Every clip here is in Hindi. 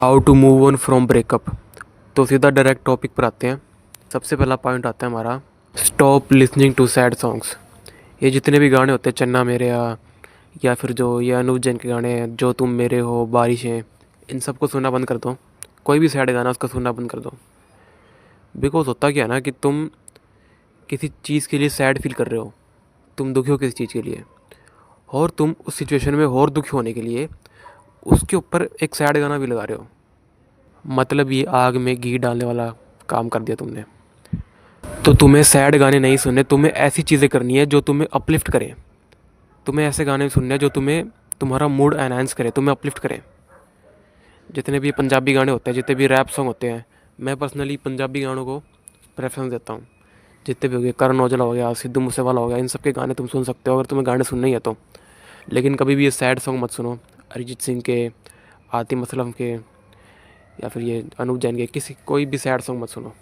How to move on from breakup. तो सीधा डायरेक्ट टॉपिक पर आते हैं। सबसे पहला पॉइंट आता है हमारा, stop listening to sad songs. ये जितने भी गाने होते हैं, चन्ना मेरे या फिर जो ये अनूप जैन के गाने हैं, जो तुम मेरे हो, बारिशें, इन सबको सुनना बंद कर दो। कोई भी सैड गाना उसका सुनना बंद कर दो। बिकॉज होता क्या है ना कि तुम किसी चीज़ के लिए सैड फील कर रहे हो, तुम दुखी हो किसी चीज़ के लिए, और तुम उस सिचुएशन में और दुखी होने के लिए उसके ऊपर एक सैड गाना भी लगा रहे हो। मतलब ये आग में घी डालने वाला काम कर दिया तुमने। तो तुम्हें सैड गाने नहीं सुनने, तुम्हें ऐसी चीज़ें करनी है जो तुम्हें अपलिफ्ट करें। तुम्हें ऐसे गाने सुनने हैं जो तुम्हें तुम्हारा मूड एनहांस करे, तुम्हें अपलिफ्ट करें। जितने भी पंजाबी गाने होते हैं, जितने भी रैप सॉन्ग होते हैं, मैं पर्सनली पंजाबी गानों को प्रेफरेंस देता हूँ। जितने भी हो गए, करण औजला हो गया, सिद्धू मूसेवाला हो गया, इन सब के गाने तुम सुन सकते हो अगर तुम्हें गाने सुनने ही है तो। लेकिन कभी भी ये सैड सॉन्ग मत सुनो, अरिजीत सिंह के, आतिम असलम के, या फिर ये अनूप जैन के, किसी कोई भी सैड सॉन्ग मत सुनो।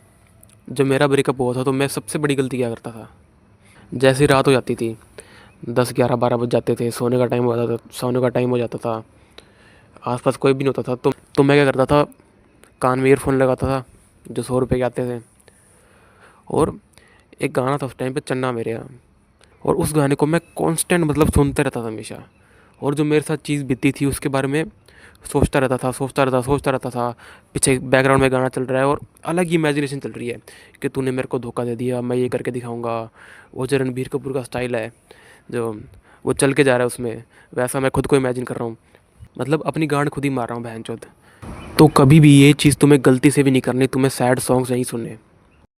जब मेरा ब्रेकअप हुआ था तो मैं सबसे बड़ी गलती क्या करता था, जैसे ही रात हो जाती थी, 10 11 12 बज जाते थे, सोने का टाइम हो जाता था, आसपास कोई भी नहीं होता था, तो मैं क्या करता था, कान में ईयरफोन लगाता था जो 100 रुपये के आते थे, और एक गाना था उस टाइम पे, चन्ना मेरे यहाँ, और उस गाने को मैं कांस्टेंट मतलब सुनते रहता था हमेशा। और जो मेरे साथ चीज़ बीती थी उसके बारे में सोचता रहता था। पीछे बैकग्राउंड में गाना चल रहा है और अलग ही इमेजिनेशन चल रही है कि तूने मेरे को धोखा दे दिया, मैं ये करके दिखाऊंगा। वो जो रणबीर कपूर का स्टाइल है, जो वो चल के जा रहा है उसमें, वैसा मैं खुद को इमेजिन कर रहा हूँ। मतलब अपनी गांड खुद ही मार रहा हूँ बहनचोद। तो कभी भी ये चीज़ तुम्हें गलती से भी नहीं करनी, तुम्हें सैड सॉन्ग्स नहीं सुनने।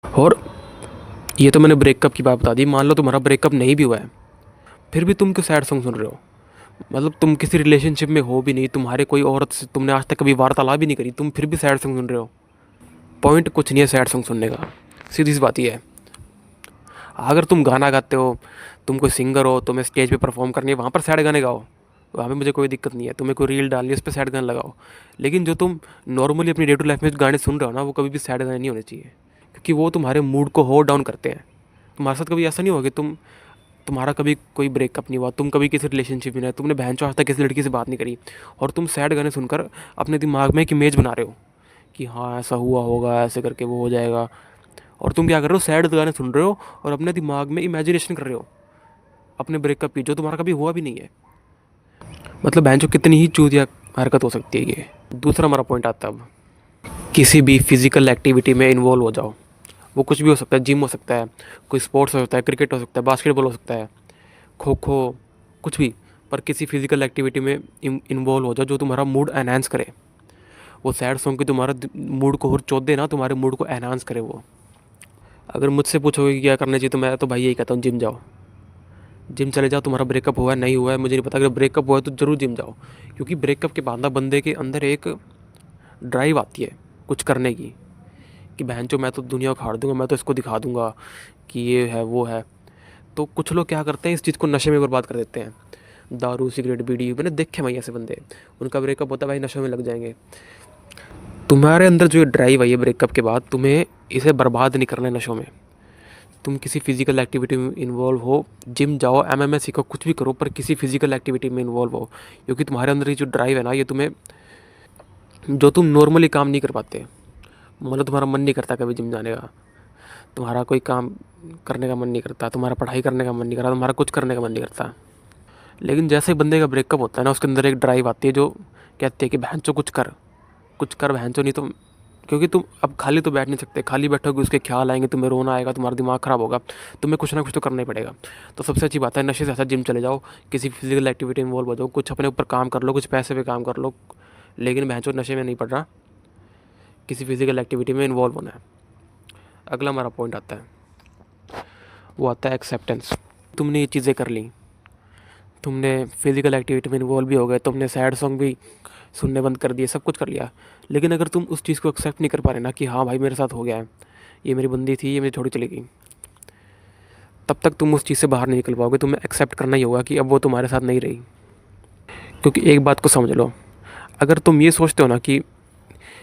और ये तो मैंने ब्रेकअप की बात बता दी। मान लो तुम्हारा ब्रेकअप नहीं भी हुआ है, फिर भी तुम क्यों सैड सॉन्ग सुन रहे हो? मतलब तुम किसी रिलेशनशिप में हो भी नहीं, तुम्हारे कोई औरत से तुमने आज तक कभी वार्तालाप भी नहीं करी, तुम फिर भी सैड सॉन्ग सुन रहे हो। पॉइंट कुछ नहीं है सैड सॉन्ग सुनने का, सीधी सी बात ही है। अगर तुम गाना गाते हो, तुम कोई सिंगर हो, तुम्हें स्टेज पे परफॉर्म करनी है, वहाँ पर सैड गाने गाओ, वहाँ पे मुझे कोई दिक्कत नहीं है। तुम्हें कोई रील डालनी है, उस पर सैड गाने लगाओ। लेकिन जो तुम नॉर्मली अपनी डे टू लाइफ में गाने सुन रहे हो ना, वो कभी भी सैड गाने नहीं होने चाहिए, क्योंकि वो तुम्हारे मूड को हो डाउन करते हैं। तुम्हारे साथ कभी ऐसा नहीं होगा कि तुम्हारा कभी कोई ब्रेकअप नहीं हुआ, तुम कभी किसी रिलेशनशिप में नहीं, तुमने बहन आज तक किसी लड़की से बात नहीं करी, और तुम सैड गाने सुनकर अपने दिमाग में एक इमेज बना रहे हो कि हाँ ऐसा हुआ होगा, ऐसे करके वो हो जाएगा। और तुम क्या कर रहे हो, सैड गाने सुन रहे हो और अपने दिमाग में इमेजिनेशन कर रहे हो अपने ब्रेकअप की, जो तुम्हारा कभी हुआ भी नहीं है। मतलब बहन कितनी ही चूतिया हरकत हो सकती है ये। दूसरा हमारा पॉइंट आता है अब, किसी भी फिजिकल एक्टिविटी में इन्वॉल्व हो जाओ। वो कुछ भी हो सकता है, जिम हो सकता है, कोई स्पोर्ट्स हो सकता है, क्रिकेट हो सकता है, बास्केटबॉल हो सकता है, खो खो, कुछ भी। पर किसी फिजिकल एक्टिविटी में इन्वॉल्व हो जाओ जो तुम्हारा मूड एनहांस करे। वो सैड सॉन्ग की तुम्हारा मूड को और चोट दे ना, तुम्हारे मूड को एनहांस करे वो। अगर मुझसे पूछोगे कि क्या करना चाहिए, तो मैं तो भाई यही कहता हूँ, जिम जाओ। जिम चले जाओ। तुम्हारा ब्रेकअप हुआ है नहीं हुआ है मुझे नहीं पता, अगर ब्रेकअप हुआ है तो ज़रूर जिम जाओ। क्योंकि ब्रेकअप के बाद ना बंदे के अंदर एक ड्राइव आती है कुछ करने की, कि बहन चो मैं तो दुनिया को खाड़ दूंगा, मैं तो इसको दिखा दूंगा कि ये है वो है। तो कुछ लोग क्या करते हैं, इस चीज़ को नशे में बर्बाद कर देते हैं। दारू सिगरेट बीड़ी, मैंने देखे भाई ऐसे बंदे, उनका ब्रेकअप होता है भाई, नशे में लग जाएंगे। तुम्हारे अंदर जो ये ड्राइव है ये ब्रेकअप के बाद, तुम्हें इसे बर्बाद नहीं करना है नशों में। तुम किसी फिजिकल एक्टिविटी में इन्वॉल्व हो, जिम जाओ, एमएमए सीखो, कुछ भी करो, पर किसी फिजिकल एक्टिविटी में इन्वॉल्व हो। क्योंकि तुम्हारे अंदर ये जो ड्राइव है ना, ये तुम्हें, जो तुम नॉर्मली काम नहीं कर पाते, मतलब तुम्हारा मन नहीं करता कभी जिम जाने का, तुम्हारा कोई काम करने का मन नहीं करता, तुम्हारा पढ़ाई करने का मन नहीं करता, तुम्हारा कुछ करने का मन नहीं करता। लेकिन जैसे ही बंदे का ब्रेकअप होता है ना, उसके अंदर एक ड्राइव आती है जो कहती है कि बहन चो कुछ कर बहन चो, नहीं तो, क्योंकि तुम अब खाली तो बैठ नहीं सकते, खाली बैठोगे उसके ख्याल आएंगे, तुम्हें रोना आएगा, तुम्हारा दिमाग ख़राब होगा, तुम्हें कुछ ना कुछ तो करना ही पड़ेगा। तो सबसे अच्छी बात है, नशे से ऐसा जिम चले जाओ, किसी फिजिकल एक्टिविटी में इन्वॉल्व हो जाओ, कुछ अपने ऊपर काम कर लो, कुछ पैसे पे काम कर लो, लेकिन बहन चो नशे में नहीं पड़ रहा, किसी फिजिकल एक्टिविटी में इन्वॉल्व होना है। अगला हमारा पॉइंट आता है, वो आता है एक्सेप्टेंस। तुमने ये चीज़ें कर ली, तुमने फिजिकल एक्टिविटी में इन्वॉल्व भी हो गए, तुमने सैड सॉन्ग भी सुनने बंद कर दिए, सब कुछ कर लिया, लेकिन अगर तुम उस चीज़ को एक्सेप्ट नहीं कर पा रहे ना कि हाँ भाई मेरे साथ हो गया है, ये मेरी बंदी थी, ये मेरी छोड़ी चली गई, तब तक तुम उस चीज़ से बाहर नहीं निकल पाओगे। तुम्हें एक्सेप्ट करना ही होगा कि अब वो तुम्हारे साथ नहीं रही। क्योंकि एक बात को समझ लो, अगर तुम ये सोचते हो ना कि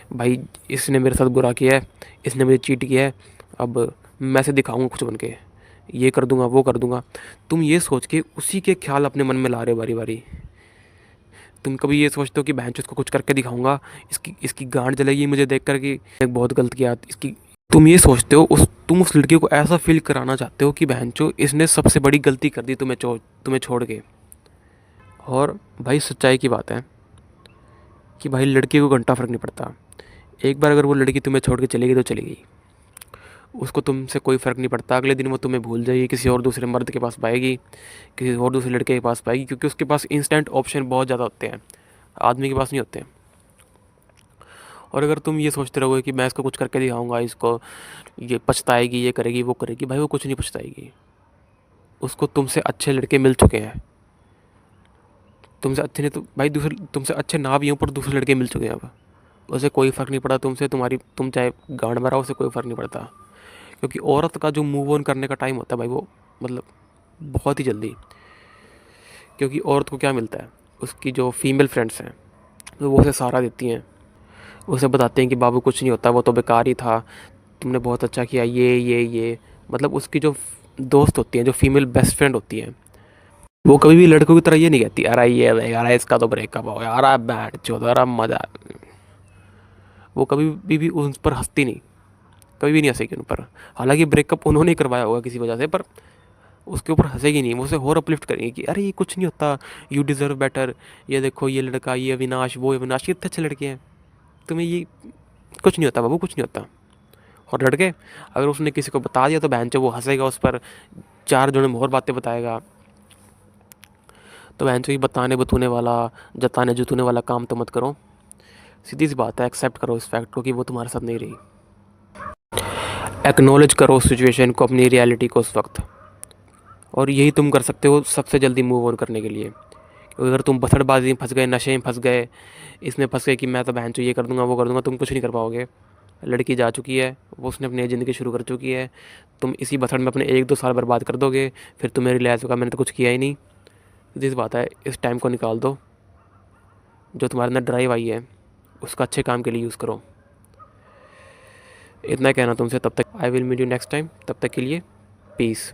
भाई इसने मेरे साथ बुरा किया है, इसने मुझे चीट किया है, अब मैं से दिखाऊंगा कुछ बन के, ये कर दूंगा वो कर दूंगा, तुम ये सोच के उसी के ख्याल अपने मन में ला रहे हो बारी बारी, तुम कभी ये सोचते हो कि बहन इसको कुछ करके दिखाऊंगा, इसकी इसकी गांड जलेगी मुझे देख कर कि एक बहुत गलत किया इसकी। तुम ये सोचते हो, तुम उस लड़की को ऐसा फील कराना चाहते हो कि बहन इसने सबसे बड़ी गलती कर दी तुम्हें छोड़ के। और भाई सच्चाई की बात है कि भाई लड़की को घंटा फ़र्क नहीं पड़ता। एक बार अगर वो लड़की तुम्हें छोड़ के चलेगी तो चलेगी, उसको तुमसे कोई फ़र्क नहीं पड़ता। अगले दिन वो तुम्हें भूल जाएगी, किसी और दूसरे मर्द के पास पाएगी, किसी और दूसरे लड़के के पास पाएगी, क्योंकि उसके पास इंस्टेंट ऑप्शन बहुत ज़्यादा होते हैं, आदमी के पास नहीं होते। और अगर तुम ये सोचते रहोगे कि मैं इसको कुछ करके दिखाऊंगा, इसको ये पछताएगी, ये करेगी, वो करेगी, भाई वो कुछ नहीं पछताएगी। उसको तुमसे अच्छे लड़के मिल चुके हैं। तुमसे अच्छे नहीं तो भाई दूसरे, तुमसे अच्छे ना भी हों पर दूसरे लड़के मिल चुके हैं अब। उसे कोई फ़र्क नहीं पड़ा तुमसे, तुम चाहे गांड मराओ, उसे कोई फ़र्क नहीं पड़ता। क्योंकि औरत का जो मूव ऑन करने का टाइम होता है भाई, वो मतलब बहुत ही जल्दी। क्योंकि औरत को क्या मिलता है, उसकी जो फीमेल फ्रेंड्स हैं तो वो उसे सहारा देती हैं, उसे बताते हैं कि बाबू कुछ नहीं होता, वो तो बेकार ही था, तुमने बहुत अच्छा किया, ये मतलब उसकी जो दोस्त होती हैं, जो फीमेल बेस्ट फ्रेंड होती हैं, वो कभी भी लड़कों की तरह ये नहीं कहती अरे ये यार इसका तो ब्रेकअप हो गया, अरे बैठ जो अरे मज़ा। वो कभी भी उस पर हंसती नहीं, कभी भी नहीं हंसेगी उन पर। हालांकि ब्रेकअप उन्होंने ही करवाया होगा किसी वजह से, पर उसके ऊपर हंसेगी नहीं, वो उसे और अपलिफ्ट करेंगे कि अरे ये कुछ नहीं होता, यू डिज़र्व बेटर, ये देखो ये लड़का, ये अविनाश, वो अविनाश, कितने अच्छे लड़के हैं, तुम्हें ये कुछ नहीं होता बाबू, कुछ नहीं होता। और लड़के, अगर उसने किसी को बता दिया तो बहन वो हंसेगा उस पर, चार जोड़े में और बातें बताएगा। तो बहन ये बताने बतूने वाला, जताने जुतूने वाला काम तो मत करो। सीधी सी बात है, एक्सेप्ट करो इस फैक्ट को कि वो तुम्हारे साथ नहीं रही। एक्नॉलेज करो उस सिचुएशन को, अपनी रियलिटी को उस वक्त। और यही तुम कर सकते हो सबसे जल्दी मूव ऑन करने के लिए। क्योंकि अगर तुम बसड़बाजी में फंस गए, नशे में फंस गए, इसमें फंस गए कि मैं तो बहन ये कर दूंगा, वो कर दूंगा, तुम कुछ नहीं कर पाओगे। लड़की जा चुकी है, वो उसने अपनी ज़िंदगी शुरू कर चुकी है। तुम इसी बसड़ में अपने 1-2 साल बर्बाद कर दोगे, फिर तुम्हें रियलाइज़ होगा मैंने तो कुछ किया ही नहीं। जिस बात है, इस टाइम को निकाल दो, जो तुम्हारे अंदर ड्राइव आई है उसका अच्छे काम के लिए यूज़ करो। इतना कहना तुमसे, तब तक I will meet you next time, तब तक के लिए पीस।